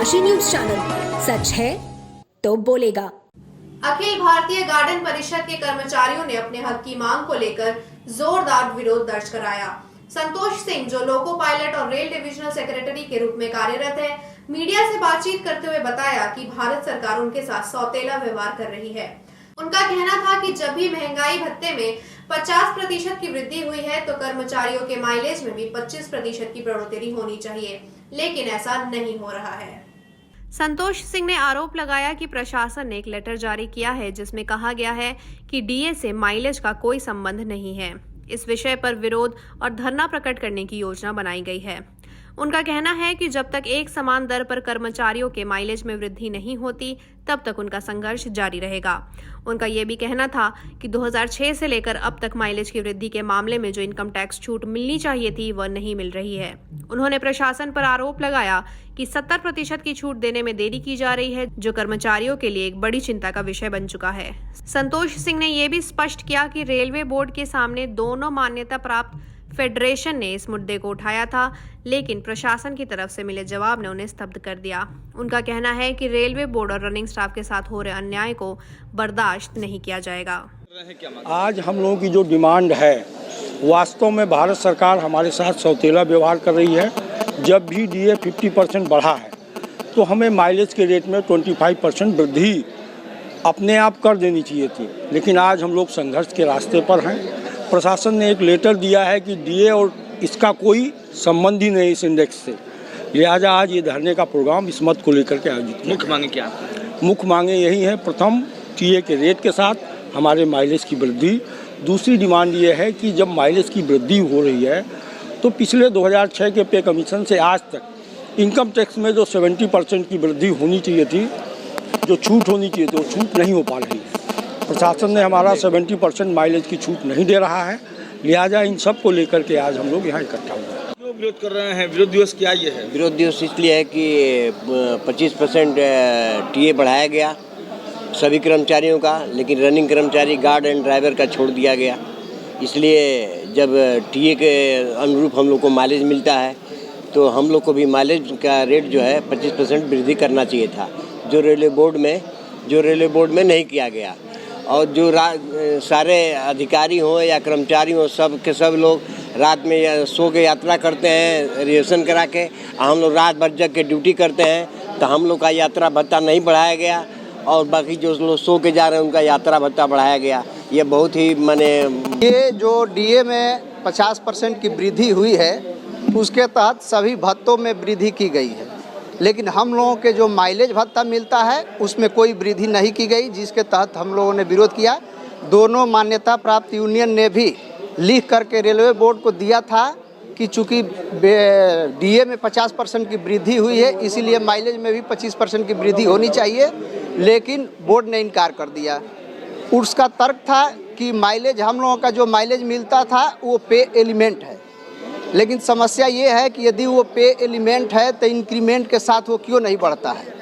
Kashi news channel, सच है तो बोलेगा। अखिल भारतीय गार्डन परिषद के कर्मचारियों ने अपने हक की मांग को लेकर जोरदार विरोध दर्ज कराया। संतोष सिंह, जो लोको पायलट और रेल डिविजनल सेक्रेटरी के रूप में कार्यरत है, मीडिया से बातचीत करते हुए बताया कि भारत सरकार उनके साथ सौतेला व्यवहार कर रही है। उनका कहना था कि जब भी महंगाई भत्ते में 50% की वृद्धि हुई है तो कर्मचारियों के माइलेज में भी 25% की बढ़ोतरी होनी चाहिए, लेकिन ऐसा नहीं हो रहा है। संतोष सिंह ने आरोप लगाया कि प्रशासन ने एक लेटर जारी किया है जिसमें कहा गया है कि डीए से माइलेज का कोई संबंध नहीं है। इस विषय पर विरोध और धरना प्रकट करने की योजना बनाई गई है। उनका कहना है कि जब तक एक समान दर पर कर्मचारियों के माइलेज में वृद्धि नहीं होती तब तक उनका संघर्ष जारी रहेगा। उनका ये भी कहना था कि 2006 से लेकर अब तक माइलेज की वृद्धि के मामले में जो इनकम टैक्स छूट मिलनी चाहिए थी वह नहीं मिल रही है। उन्होंने प्रशासन पर आरोप लगाया कि 70% की छूट देने में देरी की जा रही है, जो कर्मचारियों के लिए एक बड़ी चिंता का विषय बन चुका है। संतोष सिंह ने यह भी स्पष्ट किया कि रेलवे बोर्ड के सामने दोनों मान्यता प्राप्त फेडरेशन ने इस मुद्दे को उठाया था, लेकिन प्रशासन की तरफ से मिले जवाब ने उन्हें स्तब्ध कर दिया। उनका कहना है कि रेलवे बोर्ड और रनिंग स्टाफ के साथ हो रहे अन्याय को बर्दाश्त नहीं किया जाएगा। आज हम लोगों की जो डिमांड है, वास्तव में भारत सरकार हमारे साथ सौतेला व्यवहार कर रही है। जब भी डीए 50% बढ़ा है तो हमें माइलेज के रेट में 25% वृद्धि अपने आप कर देनी चाहिए थी, लेकिन आज हम लोग संघर्ष के रास्ते पर हैं। प्रशासन ने एक लेटर दिया है कि डीए और इसका कोई संबंध ही नहीं इस इंडेक्स से, लिहाजा आज ये धरने का प्रोग्राम इस मत को लेकर के आयोजित किया। मुख्य मांगे क्या? मुख्य मांगे यही हैं, प्रथम टीए के रेट के साथ हमारे माइलेज की वृद्धि। दूसरी डिमांड ये है कि जब माइलेज की वृद्धि हो रही है तो पिछले 2006 के पे कमीशन से आज तक इनकम टैक्स में जो 70% की वृद्धि होनी चाहिए थी, जो छूट होनी चाहिए थी, वो छूट नहीं हो पा रही है। प्रशासन ने हमारा 70% माइलेज की छूट नहीं दे रहा है, लिहाजा इन सब को लेकर के आज हम लोग यहाँ इकट्ठा हुए हैं। क्यों विरोध कर रहे हैं? विरोध दिवस क्या ये है? विरोध दिवस इसलिए है कि 25% टीए बढ़ाया गया सभी कर्मचारियों का, लेकिन रनिंग कर्मचारी, गार्ड एंड ड्राइवर का छोड़ दिया गया। इसलिए जब टीए के अनुरूप हम लोग को माइलेज मिलता है तो हम लोग को भी माइलेज का रेट जो है 25% वृद्धि करना चाहिए था, जो रेलवे बोर्ड में नहीं किया गया। और जो सारे अधिकारी हों या कर्मचारी हों, सब के सब लोग रात में सो के यात्रा करते हैं रिजर्वेशन करा के। हम लोग रात भर जग के ड्यूटी करते हैं तो हम लोग का यात्रा भत्ता नहीं बढ़ाया गया, और बाकी जो लोग सो के जा रहे हैं उनका यात्रा भत्ता बढ़ाया गया। ये बहुत ही ये जो डीए में 50% की वृद्धि हुई है उसके तहत सभी भत्तों में वृद्धि की गई है, लेकिन हम लोगों के जो माइलेज भत्ता मिलता है उसमें कोई वृद्धि नहीं की गई, जिसके तहत हम लोगों ने विरोध किया। दोनों मान्यता प्राप्त यूनियन ने भी लिख करके रेलवे बोर्ड को दिया था कि चूँकि डीए में 50% की वृद्धि हुई है इसीलिए माइलेज में भी 25% की वृद्धि होनी चाहिए, लेकिन बोर्ड ने इनकार कर दिया। उसका तर्क था कि माइलेज, हम लोगों का जो माइलेज मिलता था वो पे एलिमेंट है, लेकिन समस्या ये है कि यदि वो पे एलिमेंट है तो इंक्रीमेंट के साथ वो क्यों नहीं बढ़ता है।